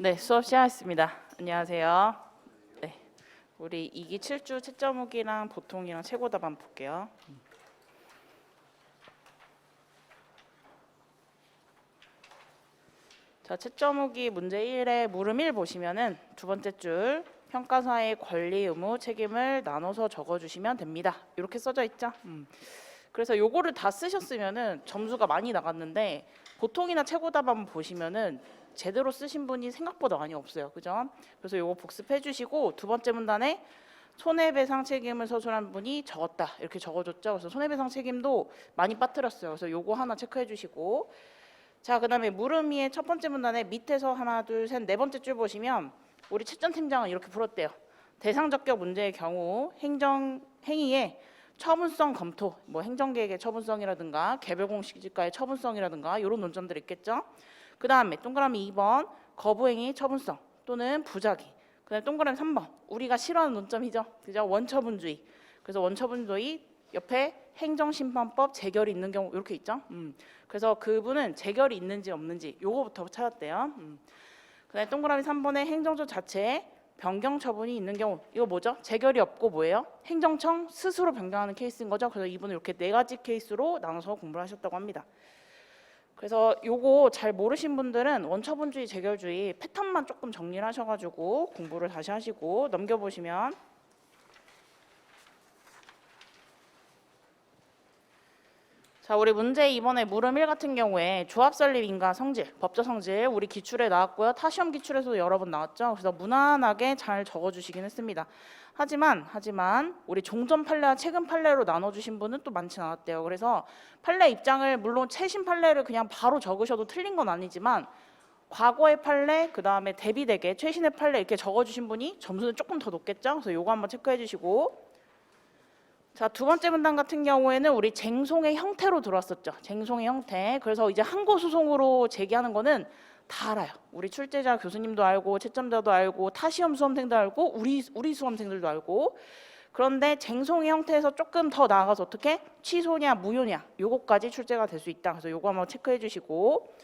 네, 수업 시작했습니다. 안녕하세요. 네, 우리 2기 7주 채점후기랑 보통이랑 최고 답안 볼게요. 자, 채점후기 문제 1에 물음 1 보시면은 두 번째 줄 평가사의 권리, 의무, 책임을 나눠서 적어주시면 됩니다. 이렇게 써져 있죠. 그래서 요거를 다 쓰셨으면은 점수가 많이 나갔는데 보통이나 최고 답안 보시면은 제대로 쓰신 분이 생각보다 많이 없어요. 그죠? 그래서 요거 복습해 주시고 두 번째 문단에 손해배상 책임을 서술한 분이 적었다. 이렇게 적어줬죠. 그래서 손해배상 책임도 많이 빠뜨렸어요. 그래서 요거 하나 체크해 주시고 자, 그다음에 물음이의 첫 번째 문단에 밑에서 하나, 둘, 셋, 네 번째 줄 보시면 우리 채점팀장은 이렇게 풀었대요. 대상 적격 문제의 경우 행위에 처분성 검토, 뭐 행정계획의 처분성이라든가 개별 공시지가의 처분성이라든가 이런 논점들이 있겠죠. 그 다음에 동그라미 2번 거부행위 처분성 또는 부작위. 그다음에 동그라미 3번 우리가 싫어하는 논점이죠. 그죠? 원처분주의. 그래서 원처분주의 옆에 행정심판법 재결이 있는 경우 이렇게 있죠. 그래서 그분은 재결이 있는지 없는지 요거부터 찾았대요. 그다음에 동그라미 3번에 행정조 자체에 변경 처분이 있는 경우 이거 뭐죠? 재결이 없고 뭐예요? 행정청 스스로 변경하는 케이스인 거죠. 그래서 이분은 이렇게 네 가지 케이스로 나눠서 공부를 하셨다고 합니다. 그래서 요거 잘 모르신 분들은 원처분주의, 재결주의 패턴만 조금 정리를 하셔가지고 공부를 다시 하시고 넘겨보시면 자, 우리 문제 이번에 물음 1 같은 경우에 조합 설립 인가 성질, 법적 성질 우리 기출에 나왔고요. 타시험 기출에서도 여러 번 나왔죠. 그래서 무난하게 잘 적어주시긴 했습니다. 하지만 우리 종전 판례와 최근 판례로 나눠주신 분은 또 많지 않았대요. 그래서 판례 입장을 물론 최신 판례를 그냥 바로 적으셔도 틀린 건 아니지만 과거의 판례, 그 다음에 대비되게 최신의 판례 이렇게 적어주신 분이 점수는 조금 더 높겠죠. 그래서 요거 한번 체크해 주시고 자, 두 번째 문단 같은 경우에는 우리 쟁송의 형태로 들어왔었죠. 쟁송의 형태. 그래서 이제 항고소송으로 제기하는 거는 다 알아요. 우리 출제자 교수님도 알고 채점자도 알고 타시험 수험생도 알고 우리 수험생들도 알고 그런데 쟁송의 형태에서 조금 더 나아가서 어떻게 취소냐 무효냐 요거까지 출제가 될 수 있다. 그래서 요거 한번 체크해 주시고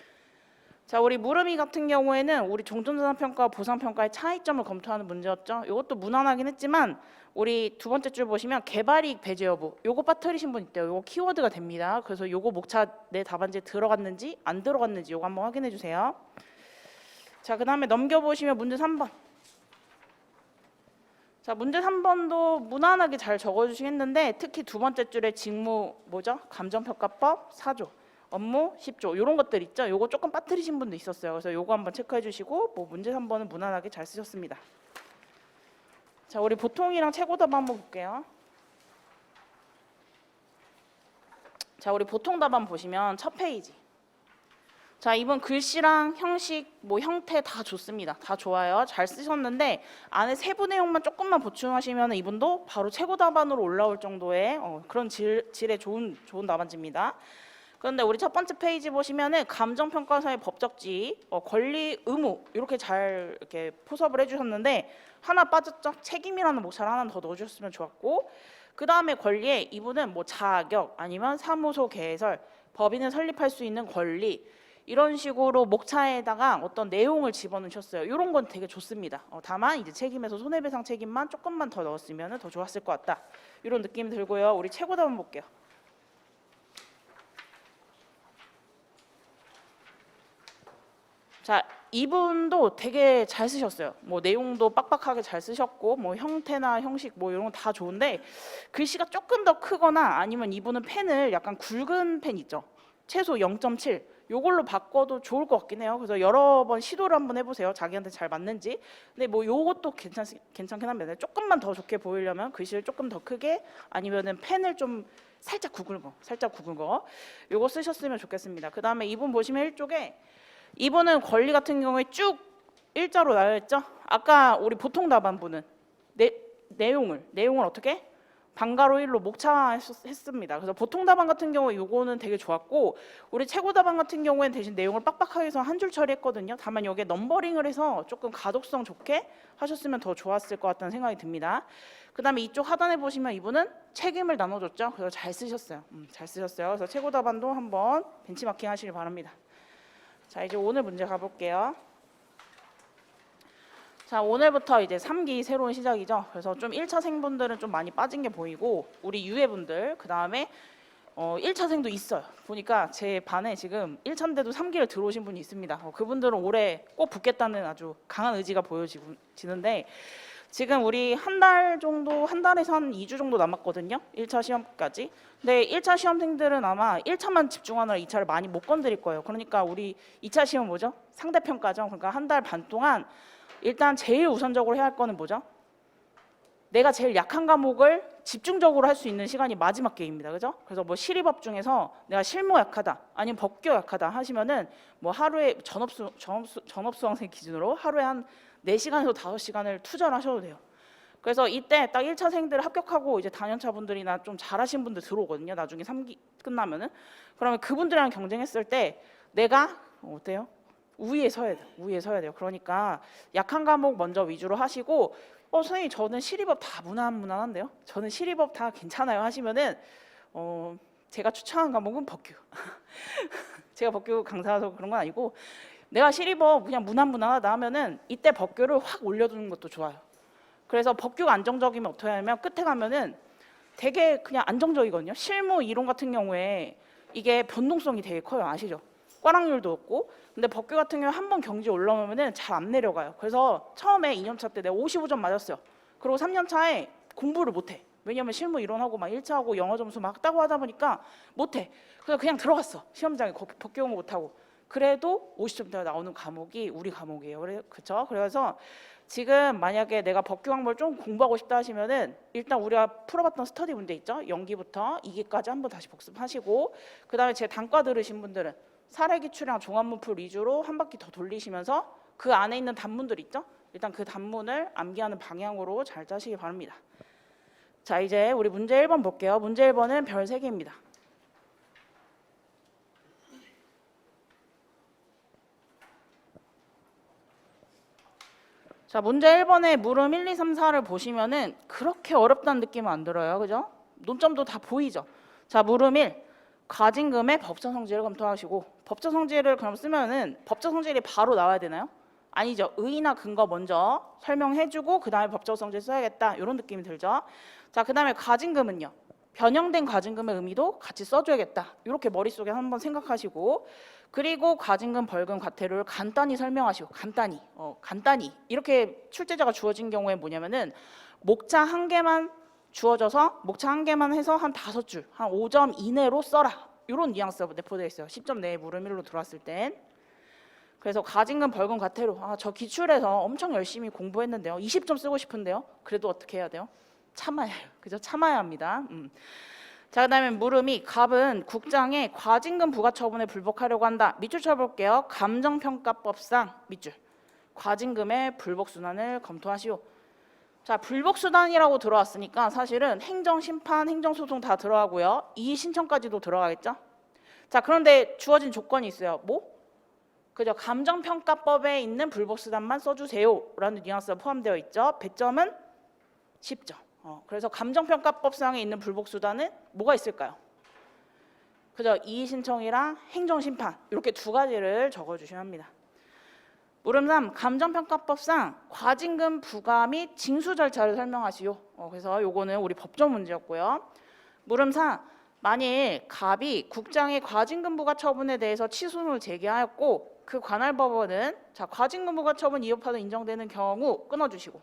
자, 우리 물음이 같은 경우에는 우리 종전자산평가와 보상평가의 차이점을 검토하는 문제였죠. 이것도 무난하긴 했지만 우리 두 번째 줄 보시면 개발이익 배제 여부 요거 빠뜨리신 분 있대요. 요거 키워드가 됩니다. 그래서 요거 목차 내 답안지에 들어갔는지 안 들어갔는지 요거 한번 확인해 주세요. 자, 그 다음에 넘겨보시면 문제 3번. 자, 문제 3번도 무난하게 잘 적어주시겠는데 특히 두 번째 줄에 직무 뭐죠? 감정평가법 4조. 업무 10조 이런 것들 있죠. 요거 조금 빠뜨리신 분도 있었어요. 그래서 요거 한번 체크해 주시고 뭐 문제 3번은 무난하게 잘 쓰셨습니다. 자, 우리 보통이랑 최고답 한번 볼게요. 자, 우리 보통 답안 보시면 첫 페이지. 자, 이번 글씨랑 형식, 뭐 형태 다 좋습니다. 다 좋아요. 잘 쓰셨는데 안에 세부 내용만 조금만 보충하시면 이분도 바로 최고 답안으로 올라올 정도의 그런 질의 좋은 답안지입니다. 그런데 우리 첫 번째 페이지 보시면은 감정평가사의 법적 지위, 권리, 의무 이렇게 잘 이렇게 포섭을 해주셨는데 하나 빠졌죠? 책임이라는 목차를 하나 더 넣어주셨으면 좋았고 그 다음에 권리에 이분은 뭐 자격 아니면 사무소 개설, 법인을 설립할 수 있는 권리 이런 식으로 목차에다가 어떤 내용을 집어넣으셨어요. 이런 건 되게 좋습니다. 다만 이제 책임에서 손해배상 책임만 조금만 더 넣었으면 더 좋았을 것 같다. 이런 느낌이 들고요. 우리 최고답 한번 볼게요. 자, 이분도 되게 잘 쓰셨어요. 뭐 내용도 빡빡하게 잘 쓰셨고 뭐 형태나 형식 뭐 이런 거 다 좋은데 글씨가 조금 더 크거나 아니면 이분은 펜을 약간 굵은 펜 있죠. 최소 0.7 요걸로 바꿔도 좋을 것 같긴 해요. 그래서 여러 번 시도를 한번 해보세요. 자기한테 잘 맞는지. 근데 뭐 요것도 괜찮긴 합니다. 조금만 더 좋게 보이려면 글씨를 조금 더 크게 아니면은 펜을 좀 살짝 굵은 거 요거 쓰셨으면 좋겠습니다. 그 다음에 이분 보시면 1쪽에 이분은 권리 같은 경우에 쭉 일자로 나열했죠. 아까 우리 보통 답안부는 내용을 어떻게 방가로 1로 목차했습니다. 그래서 보통 답안 같은 경우에 요거는 되게 좋았고 우리 최고 답안 같은 경우에는 대신 내용을 빡빡하게 해서 한 줄 처리했거든요. 다만 여기에 넘버링을 해서 조금 가독성 좋게 하셨으면 더 좋았을 것 같다는 생각이 듭니다. 그 다음에 이쪽 하단에 보시면 이분은 책임을 나눠줬죠. 그래서 잘 쓰셨어요. 잘 쓰셨어요. 그래서 최고 답안도 한번 벤치마킹 하시길 바랍니다. 자, 이제 오늘 문제 가볼게요. 자, 오늘부터 이제 3기 새로운 시작이죠. 그래서 좀 1차생분들은 좀 많이 빠진 게 보이고 우리 유해분들 그다음에 1차생도 있어요. 보니까 제 반에 지금 1차인데도 3기를 들어오신 분이 있습니다. 그분들은 올해 꼭 붙겠다는 아주 강한 의지가 보여지는데 지금 우리 한 달 정도, 한 달에서 한 2주 정도 남았거든요. 1차 시험까지. 근데 1차 시험생들은 아마 1차만 집중하느라 2차를 많이 못 건드릴 거예요. 그러니까 우리 2차 시험 뭐죠? 상대평가죠. 그러니까 한 달 반 동안 일단 제일 우선적으로 해야 할 거는 뭐죠? 내가 제일 약한 과목을 집중적으로 할 수 있는 시간이 마지막 기회입니다. 그죠? 그래서 뭐 실리법 중에서 내가 실무 약하다, 아니면 법규 약하다 하시면은 뭐 하루에 전업수강생 기준으로 하루에 한 4시간에서 5시간을 투자를 하셔도 돼요. 그래서 이때 딱 1차생들 합격하고 이제 단연차 분들이나 좀 잘하신 분들 들어오거든요. 나중에 3기 끝나면은. 그러면 그분들이랑 경쟁했을 때 내가 어때요? 우위에 서야 돼요. 우위에 서야 돼요. 그러니까 약한 과목 먼저 위주로 하시고 선생님 저는 실리법 다 무난한데요. 저는 실리법 다 괜찮아요 하시면은 제가 추천한 과목은 법규. 제가 법규 강사라서 그런 건 아니고 내가 실리법 그냥 무난하다 하면은 이때 법규를 확 올려두는 것도 좋아요. 그래서 법규가 안정적이면 어떻게 하냐면 끝에 가면은 되게 그냥 안정적이거든요. 실무 이론 같은 경우에 이게 변동성이 되게 커요. 아시죠? 꽈락률도 없고. 근데 법규 같은 경우 한 번 경지 올라오면은 잘 안 내려가요. 그래서 처음에 2년차 때 내가 55점 맞았어요. 그리고 3년차에 공부를 못해. 왜냐면 실무 이론하고 막 1차하고 영어 점수 막 따고 하다 보니까 못해. 그래서 그냥 들어갔어. 시험장에 법규 공부 못하고. 그래도 50점대가 나오는 과목이 우리 과목이에요. 그렇죠? 그래서 지금 만약에 내가 법규 과목을 좀 공부하고 싶다 하시면은 일단 우리가 풀어봤던 스터디 문제 있죠? 0기부터 2기까지 한번 다시 복습하시고 그다음에 제 단과 들으신 분들은 사례 기출이랑 종합문풀 위주로 한 바퀴 더 돌리시면서 그 안에 있는 단문들 있죠? 일단 그 단문을 암기하는 방향으로 잘 짜시기 바랍니다. 자, 이제 우리 문제 1번 볼게요. 문제 1번은 별 3개입니다. 자, 문제 1번에 물음 1, 2, 3, 4를 보시면은 그렇게 어렵다는 느낌은 안 들어요. 그죠? 논점도 다 보이죠? 자, 물음 1. 과징금의 법적 성질을 검토하시고 법적 성질을 그럼 쓰면은 법적 성질이 바로 나와야 되나요? 아니죠. 의의나 근거 먼저 설명해주고 그 다음에 법적 성질 써야겠다. 이런 느낌이 들죠. 자, 그 다음에 과징금은요. 변형된 과징금의 의미도 같이 써줘야겠다. 이렇게 머릿속에 한번 생각하시고 그리고 과징금, 벌금, 과태료를 간단히 설명하시고 간단히 이렇게 출제자가 주어진 경우에 뭐냐면은 목차 한 개만 주어져서 목차 한 개만 해서 한 5줄, 한 5점 이내로 써라. 이런 뉘앙스가 내포되어 있어요. 10점 내에 물음 1로 들어왔을 땐. 그래서 과징금, 벌금, 과태료. 저 기출에서 엄청 열심히 공부했는데요. 20점 쓰고 싶은데요. 그래도 어떻게 해야 돼요? 참아야 해요. 그죠? 참아야 합니다. 자, 그다음에 물음이 갑은 국장의 과징금 부과 처분에 불복하려고 한다. 밑줄 쳐볼게요. 감정평가법상 밑줄. 과징금의 불복순환을 검토하시오. 자, 불복수단이라고 들어왔으니까 사실은 행정심판, 행정소송 다 들어가고요. 이의신청까지도 들어가겠죠? 자, 그런데 주어진 조건이 있어요. 뭐? 그죠? 감정평가법에 있는 불복수단만 써주세요. 라는 뉘앙스가 포함되어 있죠. 배점은 10점. 그래서 감정평가법상에 있는 불복수단은 뭐가 있을까요? 그죠? 이의신청이랑 행정심판 이렇게 두 가지를 적어주셔야 합니다. 물음 3. 감정평가법상 과징금 부과 및 징수 절차를 설명하시오. 그래서 요거는 우리 법조 문제였고요. 물음 4. 만일 갑이 국장의 과징금 부과 처분에 대해서 취소를 제기하였고 그 관할 법원은 과징금 부과 처분 이협하도 인정되는 경우 끊어주시고.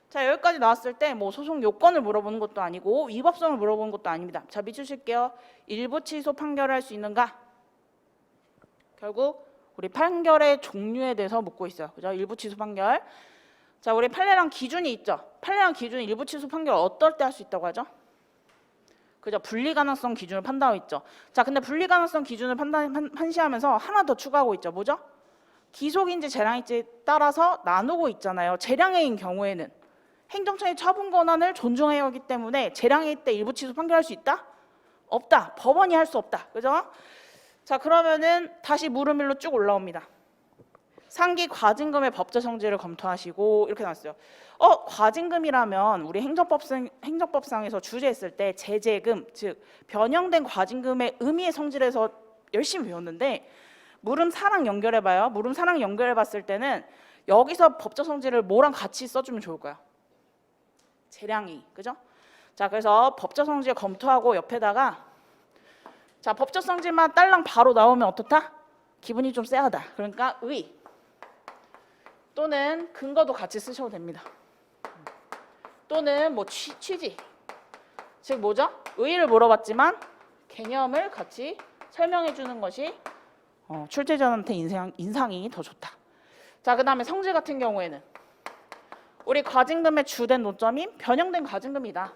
자, 여기까지 나왔을 때 뭐 소송 요건을 물어보는 것도 아니고 위법성을 물어보는 것도 아닙니다. 자, 밑줄 칠게요. 일부 취소 판결을 할 수 있는가? 결국 우리 판결의 종류에 대해서 묻고 있어요. 그죠? 일부 취소 판결. 자, 우리 판례랑 기준이 있죠. 판례랑 기준이 일부 취소 판결 어떨 때 할 수 있다고 하죠? 그죠? 분리 가능성 기준을 판단하고 있죠. 자, 근데 분리 가능성 기준을 판시하면서 하나 더 추가하고 있죠. 뭐죠? 기속인지 재량인지에 따라서 나누고 있잖아요. 재량해인 경우에는 행정처의 처분 권한을 존중해야 하기 때문에 재량해일 때 일부 취소 판결할 수 있다? 없다. 법원이 할 수 없다. 그죠? 자, 그러면은 다시 물음 1로 쭉 올라옵니다. 상기 과징금의 법적 성질을 검토하시고 이렇게 나왔어요. 과징금이라면 우리 행정법상에서 주제했을 때 제재금, 즉 변형된 과징금의 의미의 성질에서 열심히 배웠는데 물음 4랑 연결해봐요. 물음 4랑 연결해봤을 때는 여기서 법적 성질을 뭐랑 같이 써주면 좋을까요? 재량이, 그죠? 자, 그래서 법적 성질 검토하고 옆에다가 자, 법적 성질만 딸랑 바로 나오면 어떻다? 기분이 좀 쎄하다. 그러니까 의 또는 근거도 같이 쓰셔도 됩니다. 또는 뭐 취지. 즉 뭐죠? 의의를 물어봤지만 개념을 같이 설명해 주는 것이 출제자한테 인상이 더 좋다. 자, 그 다음에 성질 같은 경우에는 우리 과징금의 주된 노점이 변형된 과징금이다.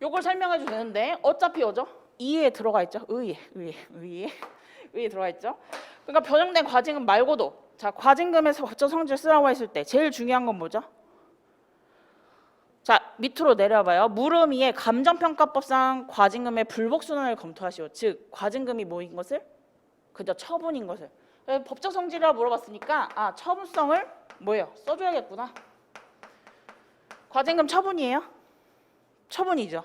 요걸 설명해 줘도 되는데 어차피 어죠? 이에 들어가 있죠. 의에 들어가 있죠. 그러니까 변형된 과징금 말고도 자, 과징금에서 법적 성질 쓰라고 했을 때 제일 중요한 건 뭐죠? 자, 밑으로 내려봐요. 물음이의 감정평가법상 과징금의 불복순환을 검토하시오. 즉, 과징금이 뭐인 것을? 그저 처분인 것을. 법적 성질이라고 물어봤으니까 아, 처분성을 뭐예요? 써줘야겠구나. 과징금 처분이에요? 처분이죠.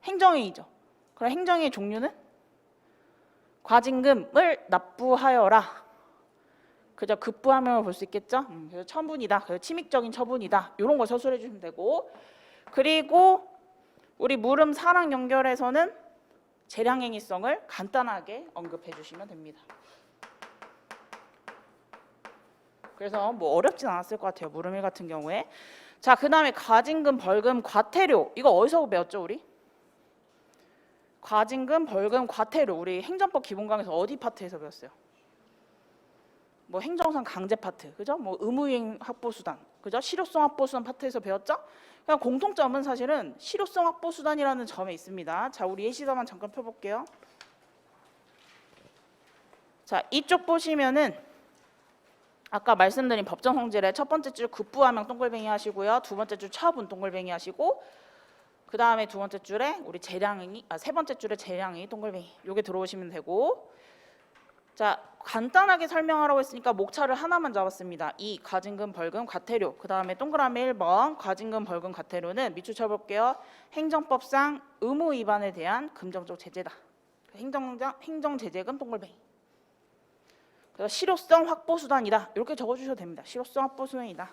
행정행위죠. 그럼 행정의 종류는? 과징금을 납부하여라. 그저 급부하명을 볼 수 있겠죠? 그래서 처분이다. 그래서 침익적인 처분이다. 이런 거 서술해 주시면 되고, 그리고 우리 물음 사랑 연결에서는 재량행위성을 간단하게 언급해 주시면 됩니다. 그래서 뭐 어렵진 않았을 것 같아요. 물음 1 같은 경우에. 자, 그 다음에 과징금, 벌금, 과태료. 이거 어디서 배웠죠, 우리? 과징금, 벌금, 과태료. 우리 행정법 기본강에서 어디 파트에서 배웠어요? 뭐 행정상 강제 파트, 그죠? 뭐 의무이행 확보수단, 그죠? 실효성 확보수단 파트에서 배웠죠? 그냥 공통점은 사실은 실효성 확보수단이라는 점에 있습니다. 자, 우리 예시사만 잠깐 펴볼게요. 자, 이쪽 보시면은 아까 말씀드린 법정 성질의 첫 번째 줄 급부하명 동글뱅이 하시고요. 두 번째 줄 처분 동글뱅이 하시고, 그 다음에 두 번째 줄에 우리 재량행위, 세 번째 줄에 재량행위 동글뱅이 요게 들어오시면 되고, 자, 간단하게 설명하라고 했으니까 목차를 하나만 잡았습니다. 이 과징금, 벌금, 과태료. 그 다음에 동그라미 1번 과징금, 벌금, 과태료는 밑줄 쳐볼게요. 행정법상 의무 위반에 대한 금정적 제재다. 행정제재금 동글뱅이. 그래서 실효성 확보수단이다. 이렇게 적어주셔도 됩니다. 실효성 확보수단이다.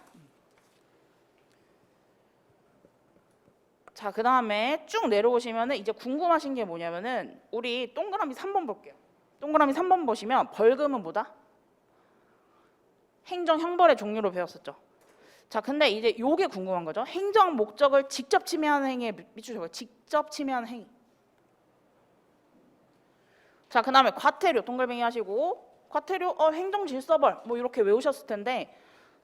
자, 그 다음에 쭉 내려오시면 이제 궁금하신 게 뭐냐면은 우리 동그라미 3번 볼게요. 동그라미 3번 보시면 벌금은 뭐다? 행정 형벌의 종류로 배웠었죠. 자, 근데 이제 요게 궁금한 거죠. 행정 목적을 직접 침해하는 행위에 밑줄 직접 침해하는 행위. 자, 그 다음에 과태료 동글뱅이 하시고, 과태료 행정 질서벌 뭐 이렇게 외우셨을 텐데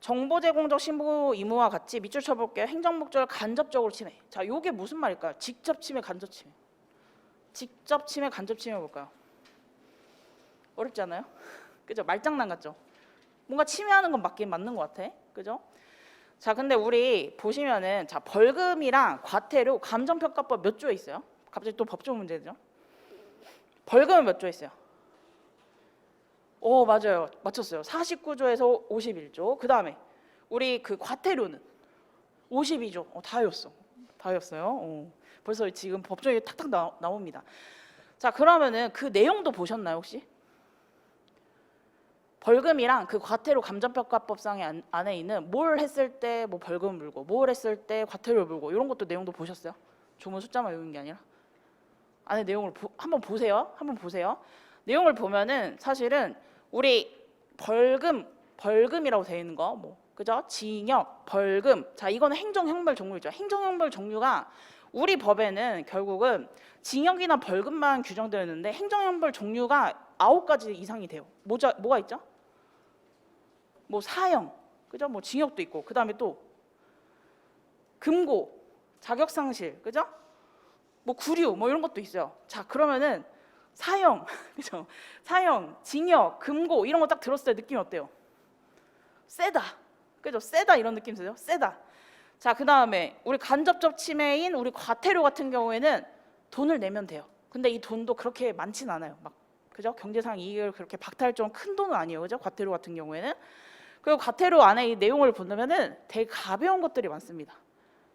정보 제공적 신고 의무와 같이 밑줄 쳐볼게요. 행정 목적을 간접적으로 침해. 자, 요게 무슨 말일까요? 직접 침해, 간접 침해. 직접 침해, 간접 침해 볼까요? 어렵지 않아요? 그죠? 말장난 같죠? 뭔가 침해하는 건 맞긴 맞는 것 같아. 그죠? 자, 근데 우리 보시면은 자, 벌금이랑 과태료 감정평가법 몇 조에 있어요? 갑자기 또 법조 문제죠? 벌금은 몇 조에 있어요? 맞아요. 맞췄어요. 49조에서 51조. 그 다음에 우리 그 과태료는 52조. 다였어요. 벌써 지금 법조에 탁탁 나옵니다. 자, 그러면은 그 내용도 보셨나요, 혹시? 벌금이랑 그 과태료 감정평가법상의 안에 있는 뭘 했을 때 뭐 벌금 물고 뭘 했을 때 과태료 물고 이런 것도 내용도 보셨어요? 조문 숫자만 외우는 게 아니라 안에 내용을 한번 보세요. 내용을 보면은 사실은 우리 벌금이라고 되어 있는 거 뭐 그죠? 징역, 벌금. 자, 이거는 행정형벌 종류죠. 행정형벌 종류가 우리 법에는 결국은 징역이나 벌금만 규정되어 있는데 행정형벌 종류가 9가지 이상이 돼요. 뭐가 있죠? 뭐 사형, 그죠? 뭐 징역도 있고, 그 다음에 또 금고, 자격상실, 그죠? 뭐 구류, 뭐 이런 것도 있어요. 자, 그러면은 사형, 그죠? 사형, 징역, 금고 이런 거 딱 들었을 때 느낌이 어때요? 세다, 그죠? 세다 이런 느낌 드세요? 세다. 자, 그 다음에 우리 간접적 침해인 우리 과태료 같은 경우에는 돈을 내면 돼요. 근데 이 돈도 그렇게 많진 않아요. 막 그죠? 경제상 이익을 그렇게 박탈할 정도는 큰 돈은 아니에요, 그죠? 과태료 같은 경우에는. 그리고 과태료 안에 이 내용을 보면은 되게 가벼운 것들이 많습니다.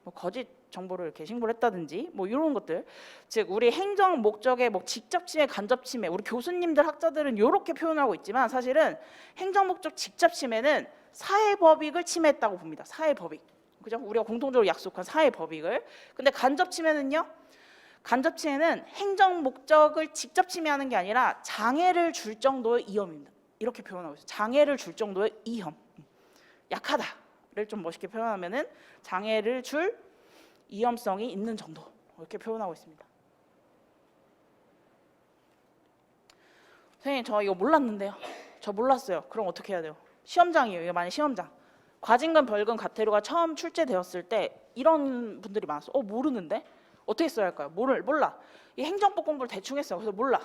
뭐 거짓 정보를 이렇게 신고를 했다든지 뭐 이런 것들, 즉 우리 행정 목적의 뭐 직접 침해, 간접 침해, 우리 교수님들 학자들은 이렇게 표현하고 있지만 사실은 행정 목적 직접 침해는 사회 법익을 침해했다고 봅니다. 사회 법익, 그죠? 우리가 공통적으로 약속한 사회 법익을. 근데 간접 침해는요? 간접 침해는 행정 목적을 직접 침해하는 게 아니라 장애를 줄 정도의 위험입니다. 이렇게 표현하고 있어요. 장애를 줄 정도의 위험, 약하다를 좀 멋있게 표현하면은 장애를 줄 위험성이 있는 정도, 이렇게 표현하고 있습니다. 선생님 저 이거 몰랐는데요. 저 몰랐어요. 그럼 어떻게 해야 돼요? 시험장이에요. 이게 만약 시험장. 과징금, 벌금, 과태료가 처음 출제되었을 때 이런 분들이 많았어. 모르는데? 어떻게 써야 할까요? 몰라. 이 행정법 공부를 대충 했어요. 그래서 몰라.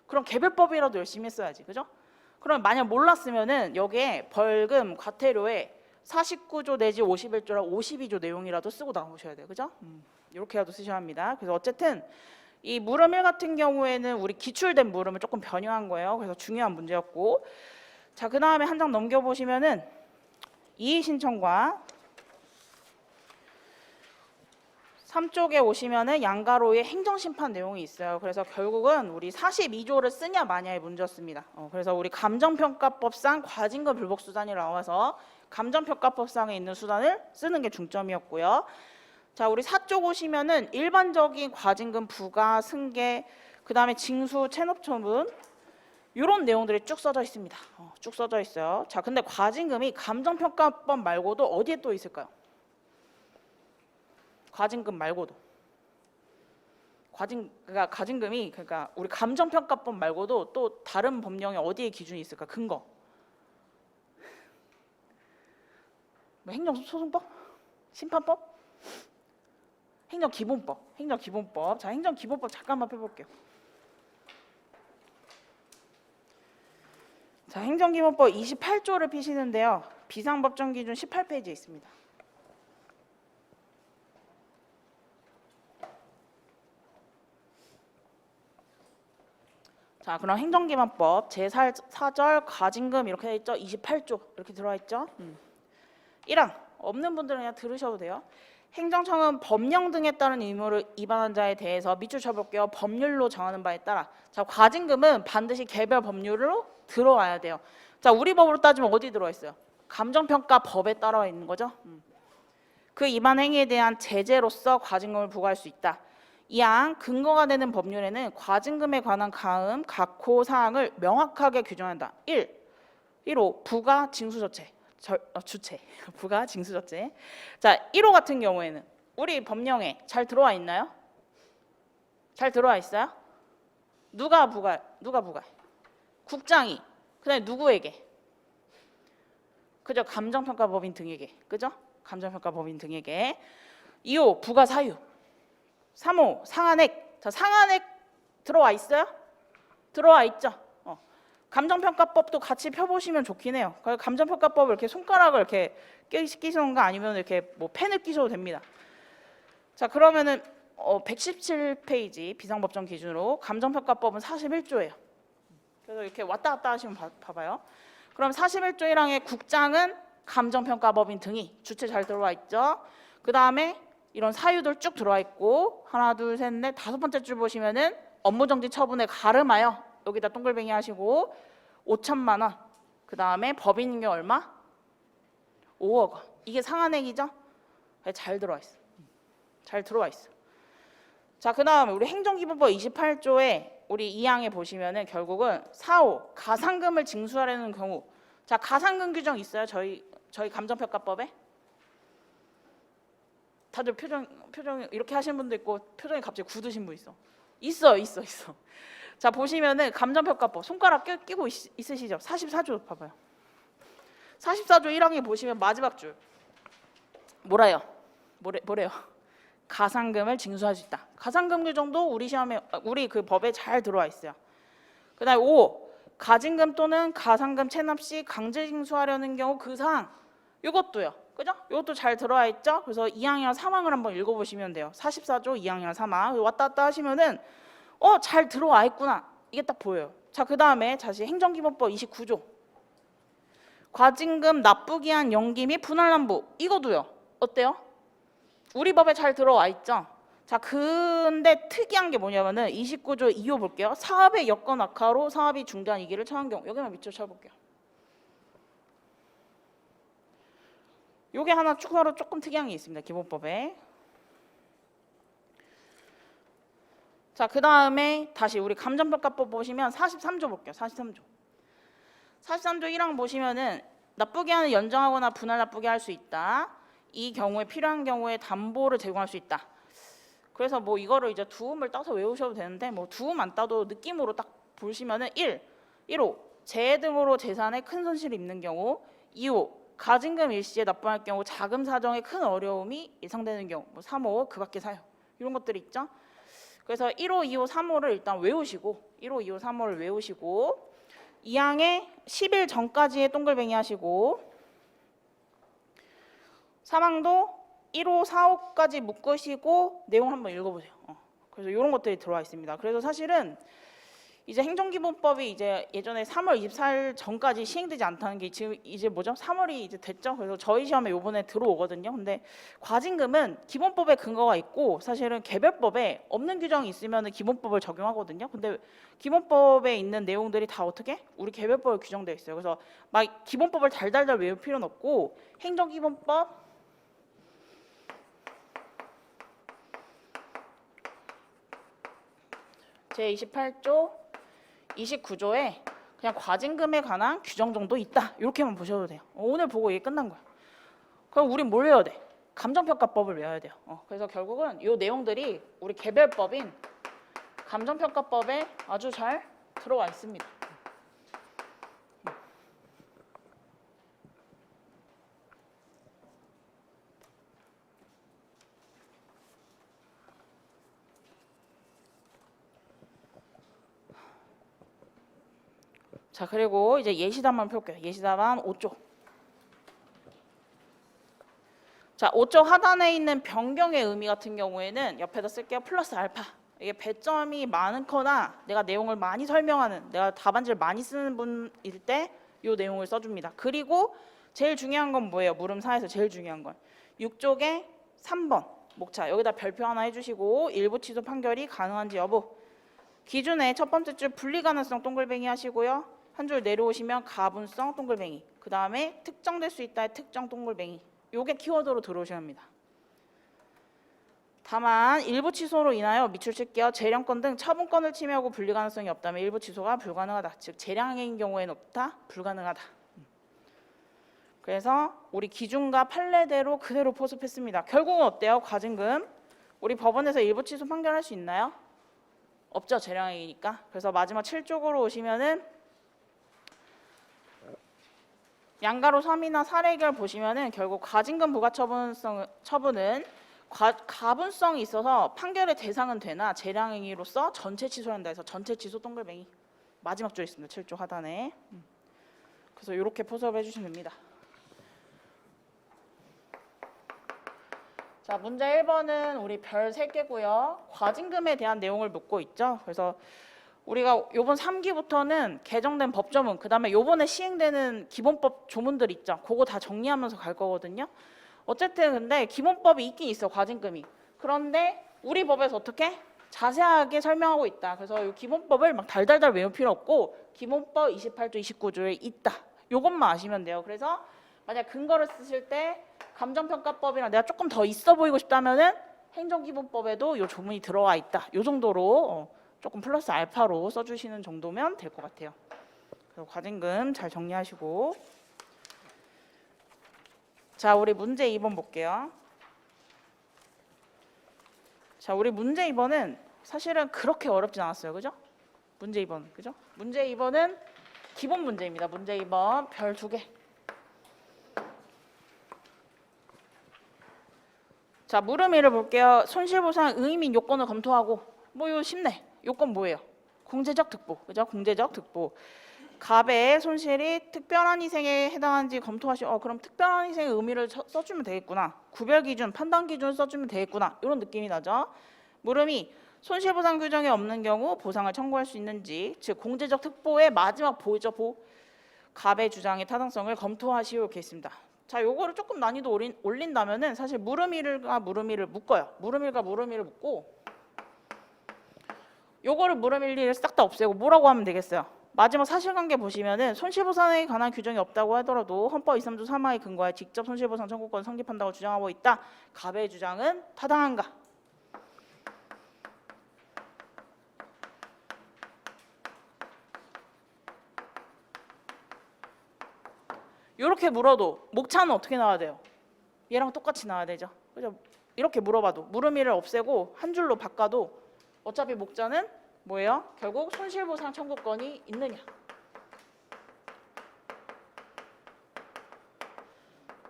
그럼 개별법이라도 열심히 했어야지. 그죠? 그럼 만약 몰랐으면은 여기에 벌금, 과태료에 49조 내지 51조라 52조 내용이라도 쓰고 나오셔야 돼요. 그죠? 이렇게라도 쓰셔야 합니다. 그래서 어쨌든 이 물음 1 같은 경우에는 우리 기출된 물음을 조금 변형한 거예요. 그래서 중요한 문제였고, 자, 그 다음에 한 장 넘겨보시면은 이의 신청과 3쪽에 오시면은 양가로의 행정심판 내용이 있어요. 그래서 결국은 우리 42조를 쓰냐 마냐의 문제였습니다. 그래서 우리 감정평가법상 과징금 불복 수단이 나와서 감정평가법상에 있는 수단을 쓰는 게 중점이었고요. 자, 우리 4쪽 오시면은 일반적인 과징금 부과, 승계, 그 다음에 징수, 체납처분 이런 내용들이 쭉 써져 있습니다. 쭉 써져 있어요. 자, 근데 과징금이 감정평가법 말고도 어디에 또 있을까요? 과징금 말고도 과징금이 그러니까 우리 감정평가법 말고도 또 다른 법령에 어디에 기준이 있을까? 근거. 뭐 행정소송법? 심판법? 행정기본법. 자, 행정기본법 잠깐만 펴볼게요. 자, 행정기본법 28조를 피시는데요. 비상법정 기준 18페이지에 있습니다. 자, 그럼 행정기본법 제4절 과징금 이렇게 돼 있죠? 28조 이렇게 들어와 있죠? 1항 없는 분들은 그냥 들으셔도 돼요. 행정청은 법령 등에 따른 의무를 위반한 자에 대해서 밑줄 쳐볼게요. 법률로 정하는 바에 따라. 자, 과징금은 반드시 개별 법률로 들어와야 돼요. 자, 우리 법으로 따지면 어디 들어와 있어요? 감정평가법에 따라 있는 거죠. 그 위반 행위에 대한 제재로서 과징금을 부과할 수 있다. 이항 근거가 되는 법률에는 과징금에 관한 가음, 각호 사항을 명확하게 규정한다. 1호 부가 징수조치. 주체. 부가 징수조치. 자, 1호 같은 경우에는 우리 법령에 잘 들어와 있나요? 잘 들어와 있어요? 누가 부과해? 국장이. 그다음에 누구에게? 그죠? 감정평가법인 등에게. 그죠? 감정평가법인 등에게. 2호 부가 사유. 3호 상한액. 자, 상한액 들어와 있어요? 들어와 있죠. 감정평가법도 같이 펴보시면 좋긴 해요. 감정평가법을 이렇게 손가락을 이렇게 끼시는 거 아니면 이렇게 뭐 펜을 끼셔도 됩니다. 자, 그러면은 117페이지 비상법정 기준으로 감정평가법은 41조예요. 그래서 이렇게 왔다 갔다 하시면 봐봐요. 그럼 41조 1항의 국장은 감정평가법인 등이 주체 잘 들어와 있죠. 그 다음에 이런 사유들 쭉 들어와 있고 하나, 둘, 셋, 넷, 다섯 번째 줄 보시면은 업무정지 처분에 가름하여 여기다 동글뱅이 하시고 5천만 원. 그 다음에 법인이 얼마? 5억 원. 이게 상한액이죠? 잘 들어와 있어. 잘 들어와 있어. 자, 그 다음에 우리 행정기본법 28조에 우리 2항에 보시면은 결국은 4호 가상금을 징수하려는 경우. 자, 가상금 규정 있어요? 저희 감정평가법에? 다들 표정 이렇게 하시는 분도 있고 표정이 갑자기 굳으신 분 있어. 있어. 자, 보시면은 감정평가법 손가락 끼고 있으시죠? 44조 봐봐요. 44조 1항에 보시면 마지막 줄 뭐래요? 가상금을 징수할 수 있다. 가상금 규정도 우리 시험에 우리 그 법에 잘 들어와 있어요. 그다음에 5 가징금 또는 가상금 체납 시 강제 징수하려는 경우 그 사항 이것도요. 그죠? 이것도 잘 들어와 있죠? 그래서 2항이랑 3항을 한번 읽어보시면 돼요. 44조 2항이랑 3항 왔다 갔다 하시면은 잘 들어와 있구나. 이게 딱 보여요. 자, 그 다음에 다시 행정기본법 29조. 과징금 납부기한 연기 및 분할납부. 이거도요. 어때요? 우리 법에 잘 들어와 있죠. 자, 근데 특이한 게 뭐냐면은 29조 2호 볼게요. 사업의 여건 악화로 사업이 중단이기를 처한 경우. 여기만 밑줄 쳐볼게요. 요게 하나 추가로 조금 특이한 게 있습니다. 기본법에. 자, 그 다음에 다시 우리 감정평가법 보시면 43조 볼게요. 43조. 43조 1항 보시면은 나쁘게 하는 연정하거나 분할 나쁘게 할 수 있다. 이 경우에 필요한 경우에 담보를 제공할 수 있다. 그래서 뭐 이거를 이제 두음을 따서 외우셔도 되는데 뭐 두음 안 따도 느낌으로 딱 보시면은 1호 재해 등으로 재산에 큰 손실이 있는 경우, 2호 가증금 일시에 납부할 경우 자금 사정에 큰 어려움이 예상되는 경우, 뭐 3호 그 밖에 사유 이런 것들이 있죠. 그래서 1호, 2호, 3호를 일단 외우시고 1호, 2호, 3호를 외우시고 2항에 10일 전까지의 동글뱅이 하시고 3항도 1호, 4호까지 묶으시고 내용 한번 읽어보세요. 그래서 이런 것들이 들어와 있습니다. 그래서 사실은 이제 행정기본법이 이제 예전에 3월 24일 전까지 시행되지 않다는 게 지금 이제 뭐죠? 3월이 이제 됐죠. 그래서 저희 시험에 요번에 들어오거든요. 근데 과징금은 기본법에 근거가 있고 사실은 개별법에 없는 규정이 있으면 기본법을 적용하거든요. 근데 기본법에 있는 내용들이 다 어떻게? 우리 개별법에 규정되어 있어요. 그래서 막 기본법을 달달달 외울 필요는 없고 행정기본법 제28조 29조에 그냥 과징금에 관한 규정 정도 있다. 이렇게만 보셔도 돼요. 오늘 보고 이게 끝난 거야. 그럼 우린 뭘 외워야 돼? 감정평가법을 외워야 돼요. 그래서 결국은 이 내용들이 우리 개별법인 감정평가법에 아주 잘 들어와 있습니다. 자, 그리고 이제 예시답만 펴볼게요. 예시답안 5쪽. 자, 5쪽 하단에 있는 변경의 의미 같은 경우에는 옆에다 쓸게요. 플러스 알파. 이게 배점이 많거나 내가 내용을 많이 설명하는, 내가 답안지를 많이 쓰는 분일 때 이 내용을 써줍니다. 그리고 제일 중요한 건 뭐예요? 물음 4에서 제일 중요한 건 6쪽에 3번 목차 여기다 별표 하나 해주시고 일부 취소 판결이 가능한지 여부. 기준에 첫 번째 줄 분리 가능성 동글뱅이 하시고요. 한 줄 내려오시면 가분성 동글뱅이. 그 다음에 특정될 수 있다의 특정 동글뱅이. 요게 키워드로 들어오셔야 합니다. 다만 일부 취소로 인하여 밑줄 칠게요. 재량권 등 처분권을 침해하고 분리 가능성이 없다면 일부 취소가 불가능하다. 즉 재량행위인 경우에는 없다. 불가능하다. 그래서 우리 기준과 판례대로 그대로 포섭했습니다. 결국은 어때요? 과징금. 우리 법원에서 일부 취소 판결할 수 있나요? 없죠. 재량행위니까. 그래서 마지막 7쪽으로 오시면은 양가로 3이나 사례결 보시면은 결국 과징금 부과 처분은 가분성이 있어서 판결의 대상은 되나 재량행위로서 전체 취소한다 해서 전체 취소 동글뱅이 마지막 줄 있습니다. 7조 하단에. 그래서 이렇게 포섭해 주시면 됩니다. 자, 문제 1번은 우리 별 3개고요. 과징금에 대한 내용을 묻고 있죠. 그래서 우리가 요번 3기부터는 개정된 법조문, 그 다음에 요번에 시행되는 기본법 조문들 있죠. 그거 다 정리하면서 갈 거거든요. 어쨌든 근데 기본법이 있긴 있어, 과징금이. 그런데 우리 법에서 어떻게? 자세하게 설명하고 있다. 그래서 이 기본법을 막 달달달 외울 필요 없고 기본법 28조, 29조에 있다. 요것만 아시면 돼요. 그래서 만약 근거를 쓰실 때 감정평가법이랑 내가 조금 더 있어 보이고 싶다면은 행정기본법에도 요 조문이 들어와 있다. 요 정도로 조금 플러스 알파로 써주시는 정도면 될 것 같아요. 그래서 과징금 잘 정리하시고. 자, 우리 문제 2번 볼게요. 자, 우리 문제 2번은 사실은 그렇게 어렵진 않았어요. 그죠? 문제 2번. 그죠? 문제 2번은 기본 문제입니다. 문제 2번 별 2개. 자, 물음 1을 볼게요. 손실보상 의미 요건을 검토하고. 뭐 이거 쉽네. 요건 뭐예요? 공제적 득보. 그죠? 공제적 득보. 갑의 손실이 특별한 희생에 해당하는지 검토하시고 그럼 특별한 희생의 의미를 써주면 되겠구나. 구별 기준, 판단 기준 써주면 되겠구나. 이런 느낌이 나죠. 물음이 손실보상 규정이 없는 경우 보상을 청구할 수 있는지, 즉 공제적 특보의 마지막 보이죠. 갑의 주장의 타당성을 검토하시오 이렇게 있습니다. 자, 요거를 조금 난이도 올린다면은 사실 물음일과 물음일을 묶어요. 물음일과 물음일을 묶고 요거를 물음일을 싹 다 없애고 뭐라고 하면 되겠어요? 마지막 사실관계 보시면은 손실보상에 관한 규정이 없다고 하더라도 헌법 2~3조 3항에 근거해 직접 손실보상 청구권을 성립한다고 주장하고 있다. 갑의 주장은 타당한가? 이렇게 물어도 목차는 어떻게 나와야 돼요? 얘랑 똑같이 나와야 되죠. 그죠? 이렇게 물어봐도 물음일을 없애고 한 줄로 바꿔도 어차피 목차는 뭐예요? 결국 손실보상 청구권이 있느냐.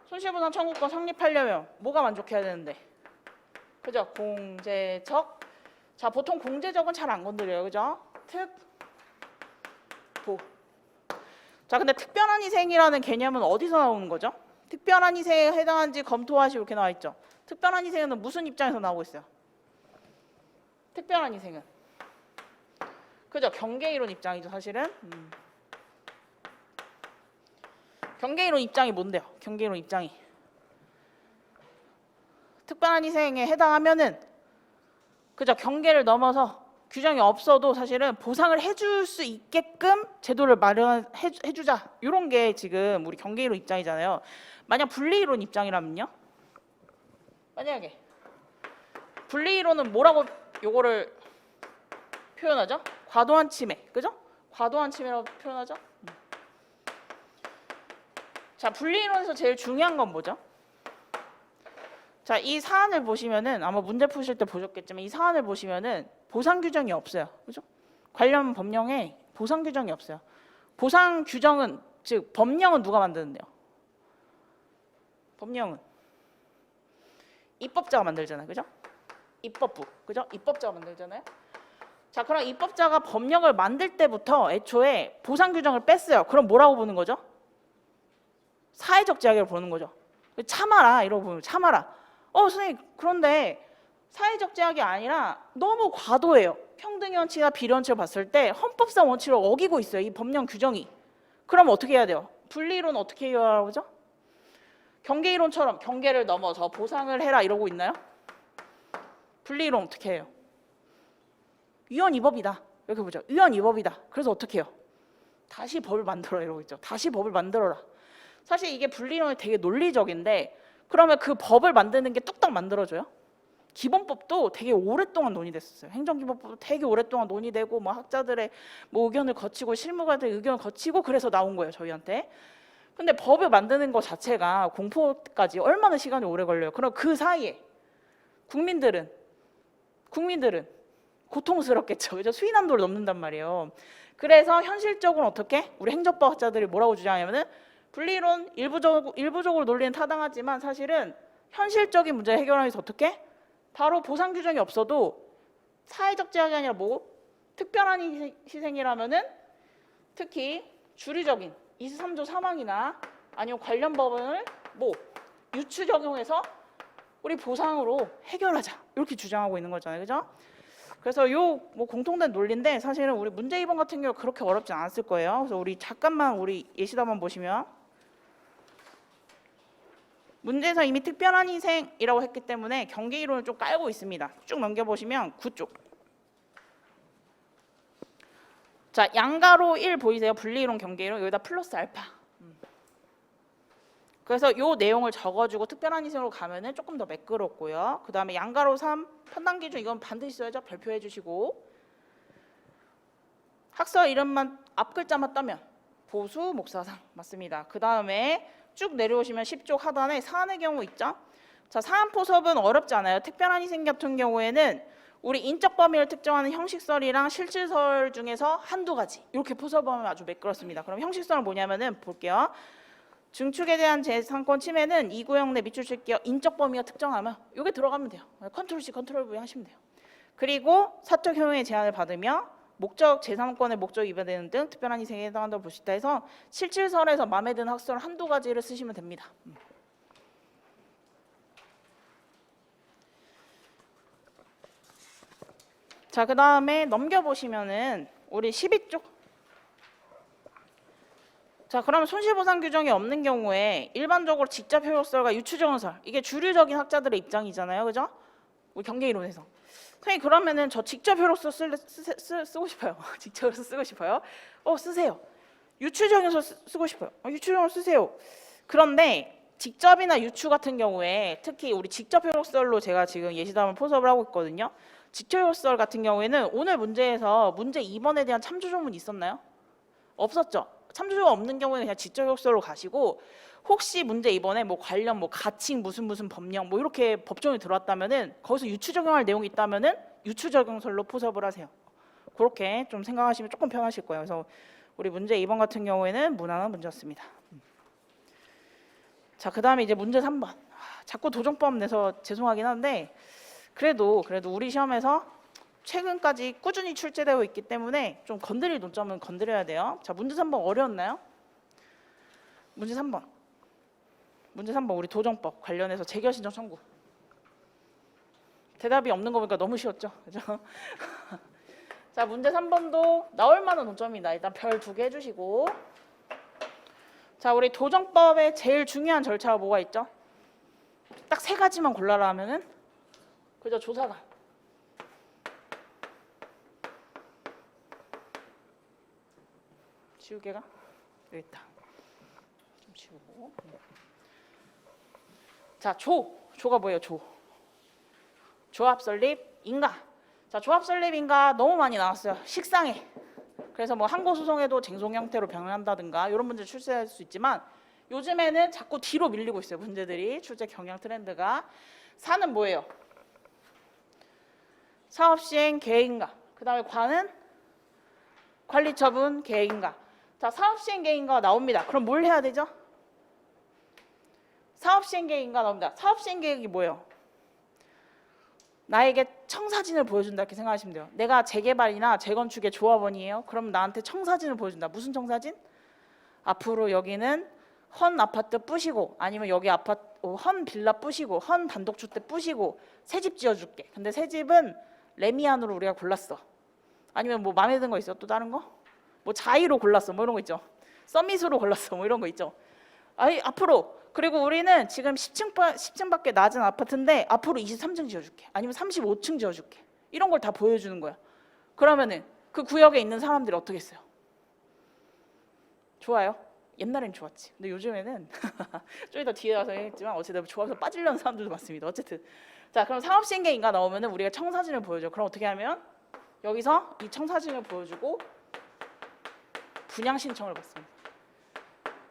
손실보상 청구권 성립하려면 뭐가 만족해야 되는데? 그죠? 공제적. 자, 보통 공제적은 잘 안 건드려요. 그죠? 특보. 자, 근데 특별한 희생이라는 개념은 어디서 나오는 거죠? 특별한 희생에 해당하는지 검토하시 이렇게 나와 있죠. 특별한 희생은 무슨 입장에서 나오고 있어요? 특별한 희생은 그죠? 경계이론 입장이죠, 사실은. 경계이론 입장이 뭔데요? 경계이론 입장이 특별한 희생에 해당하면은 그죠? 경계를 넘어서 규정이 없어도 사실은 보상을 해줄 수 있게끔 제도를 마련해주자. 이런 게 지금 우리 경계이론 입장이잖아요. 만약 분리이론 입장이라면요? 만약에 분리이론은 뭐라고 요거를 표현하죠? 과도한 침해, 그죠? 과도한 침해라고 표현하죠? 자, 분리이론에서 제일 중요한 건 뭐죠? 자, 이 사안을 보시면은 아마 문제 푸실 때 보셨겠지만 이 사안을 보시면은 보상 규정이 없어요. 그죠? 관련 법령에 보상 규정이 없어요. 보상 규정은 즉 법령은 누가 만드는데요? 법령은 입법자가 만들잖아요. 그죠? 입법부. 그죠? 입법자가 만들잖아요. 자, 그럼 입법자가 법령을 만들 때부터 애초에 보상 규정을 뺐어요. 그럼 뭐라고 보는 거죠? 사회적 제약을 보는 거죠. 참아라 이러고 보면 참아라. 선생님 그런데 사회적 제약이 아니라 너무 과도해요. 평등의 원칙이나 비례 원칙을 봤을 때 헌법상 원칙을 어기고 있어요. 이 법령 규정이. 그럼 어떻게 해야 돼요? 분리이론 어떻게 해야 하죠? 경계이론처럼 경계를 넘어서 보상을 해라 이러고 있나요? 분리이론 어떻게 해요? 위헌위법이다. 이렇게 보죠. 위헌위법이다. 그래서 어떻게 해요? 다시 법을 만들어 이러고 있죠. 다시 법을 만들어라. 사실 이게 분리이론이 되게 논리적인데 그러면 그 법을 만드는 게 뚝딱 만들어져요? 기본법도 되게 오랫동안 논의됐었어요. 행정기본법도 되게 오랫동안 논의되고 뭐 학자들의 뭐 의견을 거치고 실무가들의 의견을 거치고 그래서 나온 거예요, 저희한테. 근데 법을 만드는 것 자체가 공포까지 얼마나 시간이 오래 걸려요. 그럼 그 사이에 국민들은 고통스럽겠죠. 그죠? 수위난도를 넘는단 말이에요. 그래서 현실적으로 어떻게 우리 행정법학자들이 뭐라고 주장하냐면은 분리이론 일부적으로 논리는 타당하지만 사실은 현실적인 문제 해결하기 위해서 어떻게? 바로 보상 규정이 없어도 사회적 제약이 아니라 뭐 특별한 희생이라면은 특히 주류적인 23조 3항이나 아니면 관련 법을 뭐 유추 적용해서 우리 보상으로 해결하자 이렇게 주장하고 있는 거잖아요, 그죠? 그래서 요 뭐 공통된 논리인데 사실은 우리 문제 2번 같은 경우 그렇게 어렵지 않았을 거예요. 그래서 우리 잠깐만 우리 예시답안 보시면 문제에서 이미 특별한 희생이라고 했기 때문에 경계이론을 좀 깔고 있습니다. 쭉 넘겨보시면 9쪽. 자, 양가로 1 보이세요? 분리이론, 경계이론 여기다 플러스 알파. 그래서 요 내용을 적어주고 특별한 희생으로 가면은 조금 더 매끄럽고요. 그 다음에 양가로 3 판단 기준 이건 반드시 써야죠. 별표해 주시고 학서 이름만 앞 글자만 따면 보수 목사상 맞습니다. 그 다음에 쭉 내려오시면 10쪽 하단에 사안의 경우 있죠. 자, 사안 포섭은 어렵지 않아요. 특별한 희생 같은 경우에는 우리 인적 범위를 특정하는 형식설이랑 실질설 중에서 한두 가지 이렇게 포섭하면 아주 매끄럽습니다. 그럼 형식설은 뭐냐면은 볼게요. 증축에 대한 재산권 침해는 이 구역 내 미출시켜 인적 범위가 특정하면 이게 들어가면 돼요. 컨트롤 C, 컨트롤 V 하시면 돼요. 그리고 사적 효용의 제한을 받으며 목적 재산권의 목적 위반되는 등 특별한 희생에 해당한다고 볼 수 있다 해서 실질설에서 마음에 드는 학설 한두 가지를 쓰시면 됩니다. 자, 그 다음에 넘겨보시면은 우리 12쪽. 자, 그러면 손실보상 규정이 없는 경우에 일반적으로 직접 효력설과 유추정설, 이게 주류적인 학자들의 입장이잖아요, 그죠? 우리 경계이론에서. 선생님, 그러면은 저 직접 효력설 쓰고 싶어요. 직접 효력설 쓰고 싶어요. 쓰세요. 유추정설 쓰고 싶어요. 유추정설 쓰세요. 그런데 직접이나 유추 같은 경우에 특히 우리 직접 효력설로 제가 지금 예시담을 포섭을 하고 있거든요. 직접 효력설 같은 경우에는 오늘 문제에서 문제 2번에 대한 참조 조문 있었나요? 없었죠. 참조가 없는 경우에는 그냥 직접 효력설로 가시고, 혹시 문제 2번에 뭐 관련 뭐 가칭 무슨 법령 뭐 이렇게 법정이 들어왔다면은 거기서 유추 적용할 내용이 있다면은 유추 적용설로 포섭을 하세요. 그렇게 좀 생각하시면 조금 편하실 거예요. 그래서 우리 문제 2번 같은 경우에는 무난한 문제였습니다. 자, 그다음에 이제 문제 3번. 자꾸 도정법 내서 죄송하긴 한데 그래도 우리 시험에서 최근까지 꾸준히 출제되고 있기 때문에 좀 건드릴 논점은 건드려야 돼요. 자, 문제 3번 어려웠나요? 문제 3번 우리 도정법 관련해서 재결 신청 청구. 대답이 없는 거 보니까 너무 쉬웠죠, 그죠? 자, 문제 3번도 나올 만한 논점이다. 일단 별 2개 해주시고. 자, 우리 도정법의 제일 중요한 절차가 뭐가 있죠? 딱 3가지만 골라라 하면은, 그죠? 조사관. 지우개가 여기 있다. 좀 지우고. 자, 조가 뭐예요? 조합 설립 인가. 자, 조합 설립 인가 너무 많이 나왔어요. 식상해. 그래서 뭐 항고 소송에도 쟁송 형태로 변환한다든가 이런 문제 출제할 수 있지만 요즘에는 자꾸 뒤로 밀리고 있어요. 문제들이 출제 경향 트렌드가. 사는 뭐예요? 사업 시행 계획인가. 그다음에 관은 관리 처분 계획인가. 자, 사업 시행 계획인가가 나옵니다. 그럼 뭘 해야 되죠? 사업 시행 계획인가 나옵니다. 사업 시행 계획이 뭐예요? 나에게 청사진을 보여준다 이렇게 생각하시면 돼요. 내가 재개발이나 재건축의 조합원이에요. 그럼 나한테 청사진을 보여준다. 무슨 청사진? 앞으로 여기는 헌 아파트 부시고, 아니면 여기 헌 빌라 부시고, 헌 단독주택 부시고 새 집 지어줄게. 근데 새 집은 레미안으로 우리가 골랐어. 아니면 뭐 마음에 드는 거 있어? 또 다른 거? 뭐 자이로 골랐어. 뭐 이런 거 있죠. 서밋으로 골랐어. 뭐 이런 거 있죠. 앞으로, 그리고 우리는 지금 10층밖에 낮은 아파트인데 앞으로 23층 지어줄게. 아니면 35층 지어줄게. 이런 걸 다 보여주는 거야. 그러면은 그 구역에 있는 사람들이 어떻게 했어요? 좋아요? 옛날엔 좋았지. 근데 요즘에는 좀 이따 뒤에 가서 했지만 어쨌든 좋아서 빠지려는 사람들도 많습니다. 어쨌든 자, 그럼 사업시행계획인가 나오면은 우리가 청사진을 보여줘. 그럼 어떻게 하면 여기서 이 청사진을 보여주고 분양 신청을 받습니다.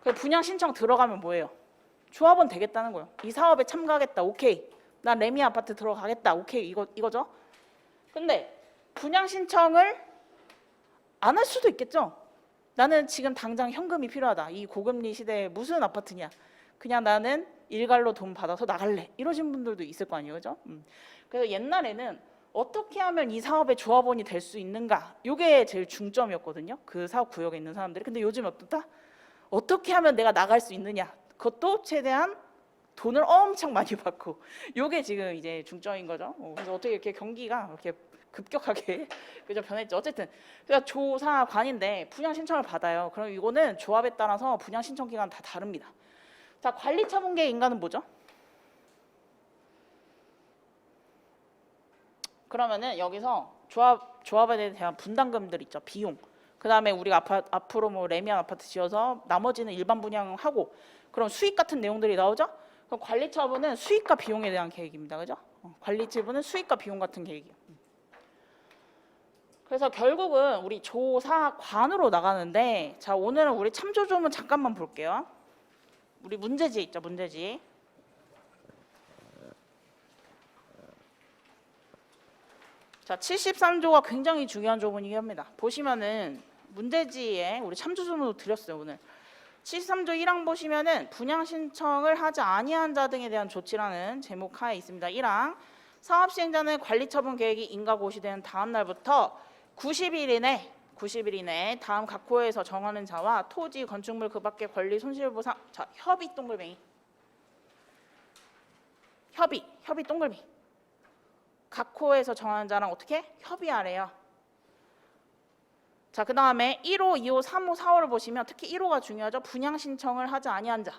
그 분양 신청 들어가면 뭐예요? 조합원 되겠다는 거예요. 이 사업에 참가하겠다. 오케이. 난 레미 아파트 들어가겠다. 오케이. 이거죠. 근데 분양 신청을 안 할 수도 있겠죠. 나는 지금 당장 현금이 필요하다. 이 고금리 시대에 무슨 아파트냐. 그냥 나는 일괄로 돈 받아서 나갈래. 이러신 분들도 있을 거 아니에요. 그죠? 그래서 옛날에는 어떻게 하면 이 사업의 조합원이 될 수 있는가. 이게 제일 중점이었거든요. 그 사업 구역에 있는 사람들이. 근데 요즘 어떻다? 어떻게 하면 내가 나갈 수 있느냐. 그것도 최대한 돈을 엄청 많이 받고. 이게 지금 이제 중점인 거죠. 그래서 어떻게 이렇게 경기가 이렇게 급격하게 그죠 변했죠. 어쨌든 그러니까 조사관인데 분양 신청을 받아요. 그럼 이거는 조합에 따라서 분양 신청 기간 다 다릅니다. 자, 관리 처분계 인가는 뭐죠? 그러면은 여기서 조합에 대한 분담금들 있죠. 비용. 그다음에 우리가 앞으로 뭐 레미안 아파트 지어서 나머지는 일반 분양하고 그럼 수익 같은 내용들이 나오죠. 그럼 관리 처분은 수익과 비용에 대한 계획입니다. 그죠? 관리 처분은 수익과 비용 같은 계획이에요. 그래서 결국은 우리 조사관으로 나가는데, 자, 오늘은 우리 참조조문 잠깐만 볼게요. 우리 문제지 있죠, 문제지. 자, 73조가 굉장히 중요한 조문이긴 합니다. 보시면은 문제지에 우리 참조조문도 드렸어요, 오늘. 73조 1항 보시면은 분양 신청을 하지 아니한 자 등에 대한 조치라는 제목 하에 있습니다. 1항. 사업 시행자는 관리 처분 계획이 인가 고시되는 다음 날부터 90일 이내 다음 각 호에서 정하는 자와 토지, 건축물 그 밖의 권리 손실보상. 자, 협의 동글뱅이. 협의 동글뱅이. 각 호에서 정하는 자랑 어떻게? 협의하래요. 자, 그 다음에 1호, 2호, 3호, 4호를 보시면 특히 1호가 중요하죠. 분양 신청을 하지 아니한 자.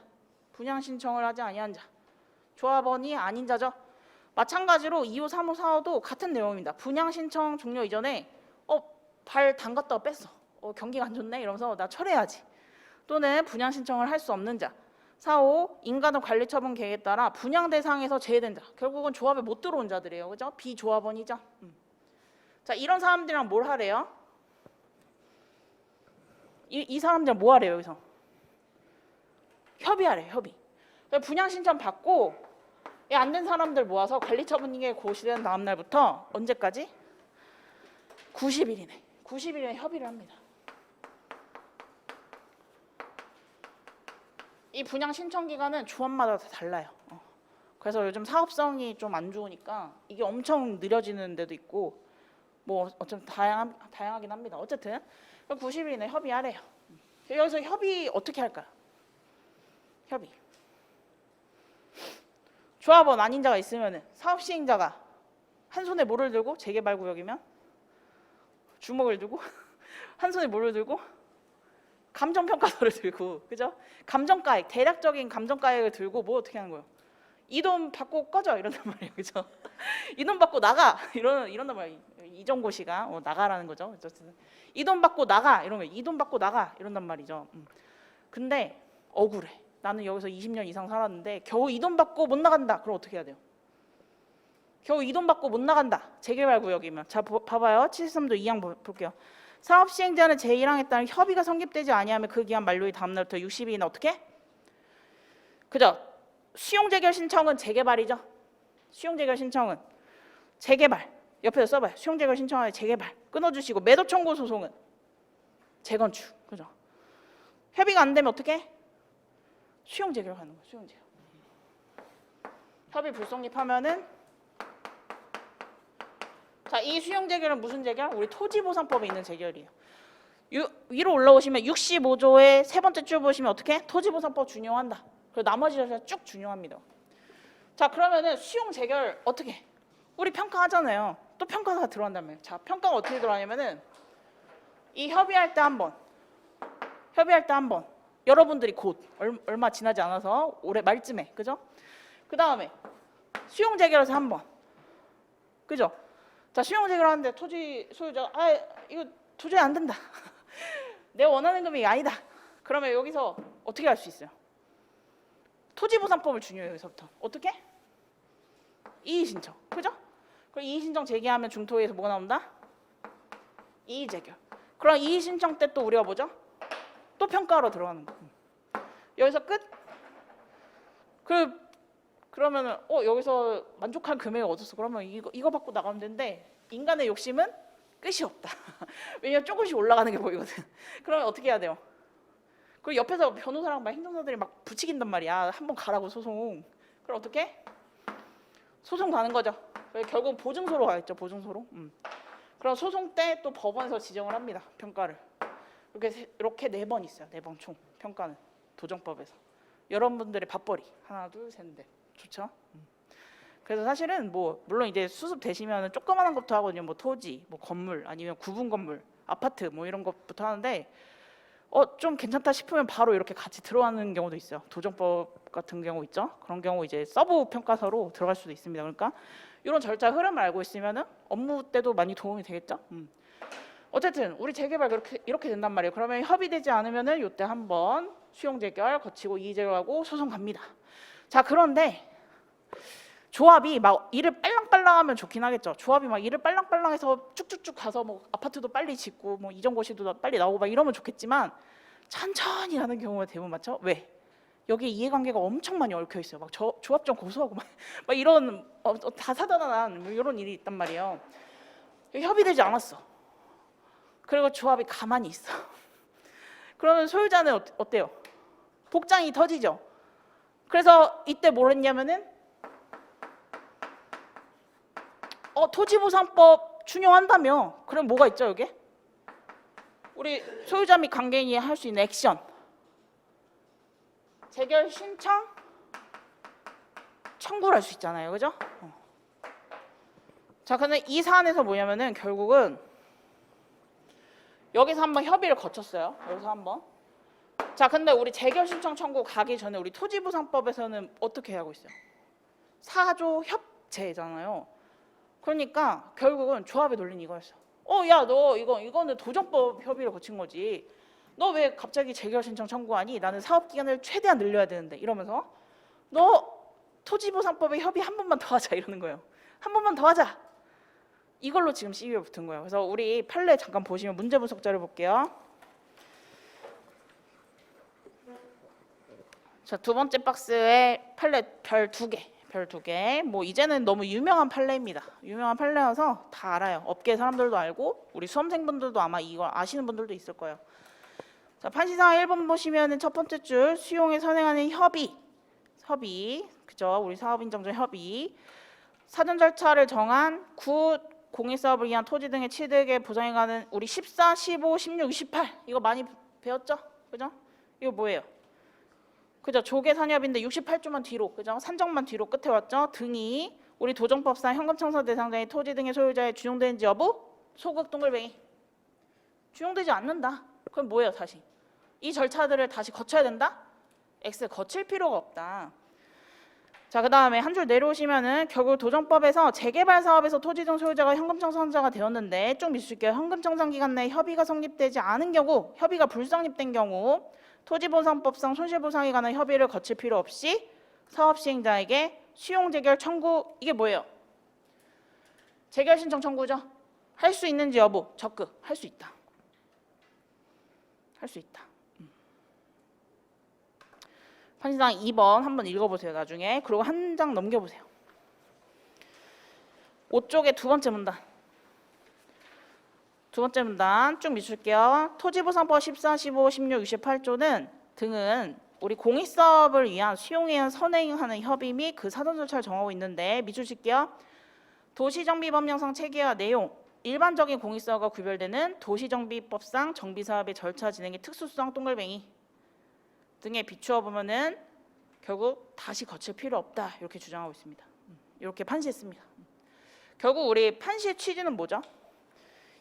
분양 신청을 하지 아니한 자. 조합원이 아닌 자죠. 마찬가지로 2호, 3호, 4호도 같은 내용입니다. 분양 신청 종료 이전에 발 담갔다가 뺐어. 경기가 안 좋네 이러면서 나 철회해야지. 또는 분양 신청을 할 수 없는 자. 4호 인가등 관리처분 계획에 따라 분양 대상에서 제외된 자. 결국은 조합에 못 들어온 자들이에요. 그죠? 비조합원이죠. 자, 이런 사람들이랑 뭘 하래요? 이 사람들은 뭐 하래요 여기서? 협의하래요. 협의. 분양 신청 받고 안 된 사람들 모아서 관리처분이 고시된 다음 날부터 언제까지? 90일이네. 90일에 협의를 합니다. 이 분양 신청 기간은 조합마다 다 달라요. 그래서 요즘 사업성이 좀 안 좋으니까 이게 엄청 느려지는 데도 있고 뭐 어쩜 다양하긴 합니다. 어쨌든 90일 이내 협의하래요. 여기서 협의 어떻게 할까요? 협의. 조합원 아닌 자가 있으면 사업 시행자가 한 손에 뭐를 들고 재개발 구역이면 주먹을 들고 한 손에 뭐를 들고 감정평가서를 들고 그죠? 감정가액 대략적인 감정가액을 들고 뭐 어떻게 하는 거예요? 이 돈 받고 꺼져 이런단 말이에요, 그죠? 이 돈 받고 나가 이런단 말이에요. 이정고시가 나가라는 거죠. 이 돈 받고 나가 이런 거, 이 돈 받고 나가 이런단 말이죠. 근데 억울해. 나는 여기서 20년 이상 살았는데 겨우 이 돈 받고 못 나간다. 그럼 어떻게 해야 돼요? 겨우 이 돈 받고 못 나간다. 재개발 구역이면. 자, 봐봐요. 73도 2항 볼게요. 사업 시행자는 제1항에 따른 협의가 성립되지 아니하면 그 기한 만료의 다음 날부터 60일이나 어떻게? 그죠? 수용 재결 신청은 재개발이죠. 수용 재결 신청은 재개발. 옆에서 써봐요. 수용 재결 신청은 재개발. 끊어주시고 매도 청구 소송은 재건축. 그죠? 협의가 안 되면 어떻게? 수용 재결하는 거예요. 수용 재결. 협의 불성립하면은 자, 이 수용 재결은 무슨 재결? 우리 토지보상법에 있는 재결이에요. 위로 올라오시면 65조의 세 번째 줄 보시면 어떻게? 토지보상법 준용한다. 그리고 나머지 쭉 준용합니다. 자, 그러면은 수용 재결 어떻게? 우리 평가하잖아요. 또 평가가 들어간단 말이에요. 자, 평가가 어떻게 들어가냐면은 이 협의할 때 한 번, 여러분들이 곧 얼마 지나지 않아서 올해 말쯤에, 그죠? 그 다음에 수용 재결에서 한 번, 그죠? 자, 수용 재결하는데 토지 소유자가 이거 도저히 안 된다. 내가 원하는 금액이 아니다. 그러면 여기서 어떻게 할 수 있어요? 토지보상법을 준용해요. 여기서부터 어떻게? 이의 신청, 그죠? 그럼 이의 신청 제기하면 중토에서 뭐가 나온다? 이의 재결. 그럼 이의 신청 때 또 우리가 뭐죠? 또 평가하러 들어가는 거. 여기서 끝? 그러면은 여기서 만족한 금액이 얻었어. 그러면 이거 받고 나가면 되는데 인간의 욕심은 끝이 없다. 왜냐면 조금씩 올라가는 게 보이거든. 그러면 어떻게 해야 돼요? 그리고 옆에서 변호사랑 막 행정사들이 막 부추긴단 말이야. 한번 가라고 소송. 그럼 어떻게? 소송 가는 거죠. 결국 보증소로 가겠죠. 보증소로. 그럼 소송 때 또 법원에서 지정을 합니다. 평가를. 이렇게 4번 있어요. 4번 총 평가는 도정법에서. 여러분들의 밥벌이 하나, 둘, 셋, 넷. 좋죠? 그래서 사실은 뭐 물론 이제 수습 되시면 조그마한 것부터 하거든요. 뭐 토지, 뭐 건물, 아니면 구분 건물, 아파트 뭐 이런 것부터 하는데 좀 괜찮다 싶으면 바로 이렇게 같이 들어가는 경우도 있어요. 도정법 같은 경우 있죠. 그런 경우 이제 서브 평가서로 들어갈 수도 있습니다. 그러니까 이런 절차 흐름을 알고 있으면은 업무 때도 많이 도움이 되겠죠. 어쨌든 우리 재개발 이렇게 된단 말이에요. 그러면 협의되지 않으면은 이때 한번 수용 재결 거치고 이의 재결하고 소송 갑니다. 자, 그런데 조합이 막 일을 빨랑빨랑하면 좋긴 하겠죠. 조합이 막 일을 빨랑빨랑해서 쭉쭉쭉 가서 뭐 아파트도 빨리 짓고 뭐 이전고시도 빨리 나오고 막 이러면 좋겠지만 천천히 하는 경우가 대부분 많죠. 왜? 여기 이해관계가 엄청 많이 얽혀 있어요. 막 조합 좀 고소하고 막 이런 다사다난한 뭐 이런 일이 있단 말이에요. 협의되지 않았어. 그리고 조합이 가만히 있어. 그러면 소유자는 어때요? 복장이 터지죠. 그래서 이때 뭘 했냐면은 토지보상법 준용한다며. 그럼 뭐가 있죠 여기? 우리 소유자 및 관계인이 할 수 있는 액션. 재결 신청 청구를 할 수 있잖아요. 그죠? 자, 근데 이 사안에서 뭐냐면은 결국은 여기서 한번 협의를 거쳤어요. 여기서 한번. 자, 근데 우리 재결 신청 청구 가기 전에 우리 토지보상법에서는 어떻게 하고 있어요? 사조 협재잖아요. 그러니까 결국은 조합의 논리는 이거였어. 야, 너 이거는 도정법 협의를 거친 거지. 너 왜 갑자기 재결 신청 청구하니? 나는 사업 기간을 최대한 늘려야 되는데 이러면서 너 토지보상법에 협의 한 번만 더 하자 이러는 거예요. 한 번만 더 하자. 이걸로 지금 시비가 붙은 거예요. 그래서 우리 판례 잠깐 보시면 문제 분석자를 볼게요. 자, 두 번째 박스에 판례 별 두 개. 뭐 이제는 너무 유명한 판례입니다. 유명한 판례여서 다 알아요. 업계 사람들도 알고 우리 수험생분들도 아마 이걸 아시는 분들도 있을 거예요. 자, 판시상 1번 보시면은 첫 번째 줄 수용에 선행하는 협의. 그죠? 우리 사업인정전 협의. 사전 절차를 정한 구 공익사업을 위한 토지 등의 취득에 보상에 관한 우리 14, 15, 16, 28 이거 많이 배웠죠? 그죠? 이거 뭐예요? 그죠? 조계 산협인데 68조만 뒤로, 그죠? 산정만 뒤로 끝에 왔죠? 등이 우리 도정법상 현금 청산 대상자의 토지 등의 소유자에 준용되는지 여부? 소극 동글뱅이. 준용되지 않는다. 그럼 뭐예요, 다시? 이 절차들을 다시 거쳐야 된다? X 거칠 필요가 없다. 자, 그 다음에 한 줄 내려오시면은 결국 도정법에서 재개발 사업에서 토지 등 소유자가 현금 청산자가 되었는데 좀 있을게요. 현금 청산 기간 내에 협의가 성립되지 않은 경우, 협의가 불성립된 경우 토지보상법상 손실보상에 관한 협의를 거칠 필요 없이 사업 시행자에게 수용 재결 청구. 이게 뭐예요? 재결 신청 청구죠. 할 수 있는지 여부 적극 할 수 있다. 할 수 있다. 판시상 2번 한번 읽어보세요. 나중에. 그리고 한 장 넘겨보세요. 5쪽의 두 번째 문단. 두 번째 문단 쭉 미줄게요. 토지보상법 14, 15, 16, 68조는 등은 우리 공익사업을 위한 수용에 의한 선행하는 협의 및 그 사전 절차를 정하고 있는데 미줄게요. 도시정비법령상 체계와 내용, 일반적인 공익사업과 구별되는 도시정비법상 정비사업의 절차 진행의 특수성 동글뱅이 등에 비추어 보면은 결국 다시 거칠 필요 없다 이렇게 주장하고 있습니다. 이렇게 판시했습니다. 결국 우리 판시의 취지는 뭐죠?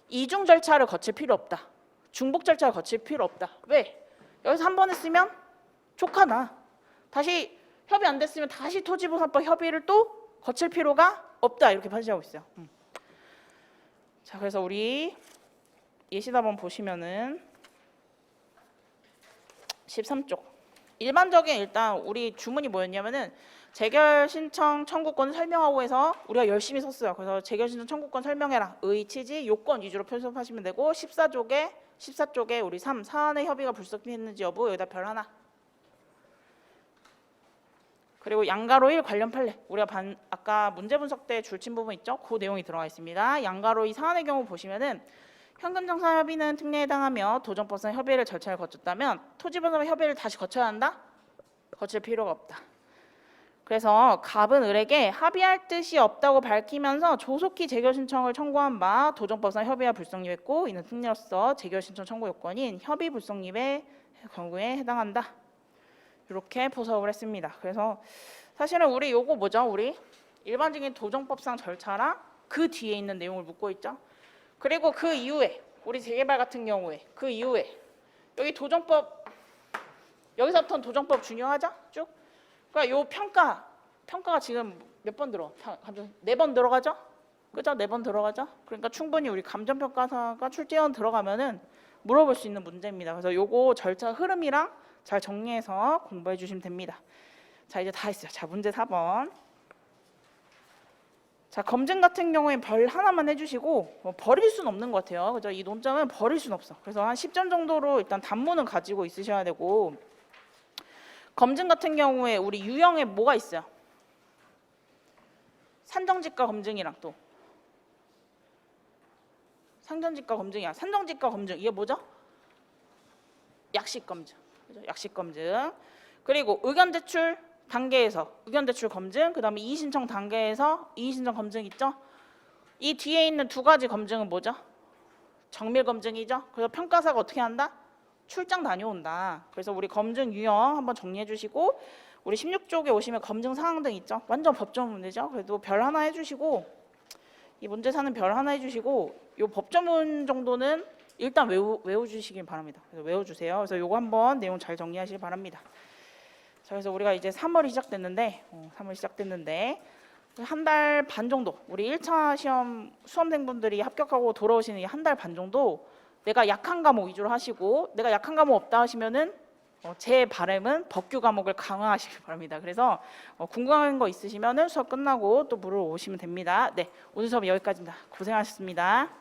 이중 절차를 거칠 필요 없다. 중복 절차를 거칠 필요 없다. 왜? 여기서 한 번 했으면 족하나. 다시 협의 안 됐으면 다시 토지보상법 협의를 또 거칠 필요가 없다 이렇게 판시하고 있어요. 자, 그래서 우리 예시답안 보시면은 13쪽. 일반적인 일단 우리 주문이 뭐였냐면은 재결 신청 청구권 설명하고 해서 우리가 열심히 썼어요. 그래서 재결 신청 청구권 설명해라. 의, 취지, 요건 위주로 편집하시면 되고 14쪽에 우리 3 사안의 협의가 불성립했는지 여부 여기다 별 하나. 그리고 양가로 1 관련 판례. 우리가 아까 문제 분석 때 줄친 부분 있죠? 그 내용이 들어가 있습니다. 양가로 2 사안의 경우 보시면은 현금정산 협의는 특례에 해당하며 도정법상 협의를 절차를 거쳤다면 토지보상 협의를 다시 거쳐야 한다? 거칠 필요가 없다. 그래서 갑은 을에게 합의할 뜻이 없다고 밝히면서 조속히 재결 신청을 청구한 바 도정법상 협의가 불성립했고 이는 특례로서 재결 신청 청구 요건인 협의 불성립의 경우에 해당한다. 이렇게 포섭을 했습니다. 그래서 사실은 우리 요거 뭐죠? 우리 일반적인 도정법상 절차랑 그 뒤에 있는 내용을 묻고 있죠. 그리고 그 이후에 우리 재개발 같은 경우에 그 이후에 여기 도정법 여기서부터는 도정법 중요하죠? 쭉. 그러니까 요 평가가 지금 몇 번 들어? 4번 들어가죠? 그죠? 4번 들어가죠? 그러니까 충분히 우리 감정평가사가 출제원 들어가면은 물어볼 수 있는 문제입니다. 그래서 요거 절차 흐름이랑 잘 정리해서 공부해 주시면 됩니다. 자, 이제 다 했어요. 자, 문제 4번. 자, 검증 같은 경우에 별 하나만 해주시고 뭐 버릴 수는 없는 것 같아요. 그죠? 이 논점은 버릴 수는 없어. 그래서 한 10점 정도로 일단 단문은 가지고 있으셔야 되고 검증 같은 경우에 우리 유형에 뭐가 있어요? 산정지가 검증이랑 또 상전지가 검증이야. 산정지가 검증 이게 뭐죠? 약식 검증. 그죠? 약식 검증. 그리고 의견 제출 단계에서 의견 제출 검증, 그다음에 이의 신청 단계에서 이의 신청 검증 있죠? 이 뒤에 있는 두 가지 검증은 뭐죠? 정밀 검증이죠. 그래서 평가사가 어떻게 한다? 출장 다녀온다. 그래서 우리 검증 유형 한번 정리해 주시고 우리 16쪽에 오시면 검증 사항 등 있죠? 완전 법정 문제죠. 그래도 별 하나 해주시고 이 문제사는 별 하나 해주시고 이 법조문 정도는 일단 외워주시길 바랍니다. 그래서 외워주세요. 그래서 요거 한번 내용 잘 정리하시길 바랍니다. 자, 그래서 우리가 이제 3월이 시작됐는데, 3월 시작됐는데 한 달 반 정도, 우리 1차 시험 수험생분들이 합격하고 돌아오시는 이 한 달 반 정도 내가 약한 과목 위주로 하시고, 내가 약한 과목 없다 하시면은 제 바람은 법규 과목을 강화하시길 바랍니다. 그래서 궁금한 거 있으시면은 수업 끝나고 또 물어보시면 됩니다. 네, 오늘 수업 여기까지입니다. 고생하셨습니다.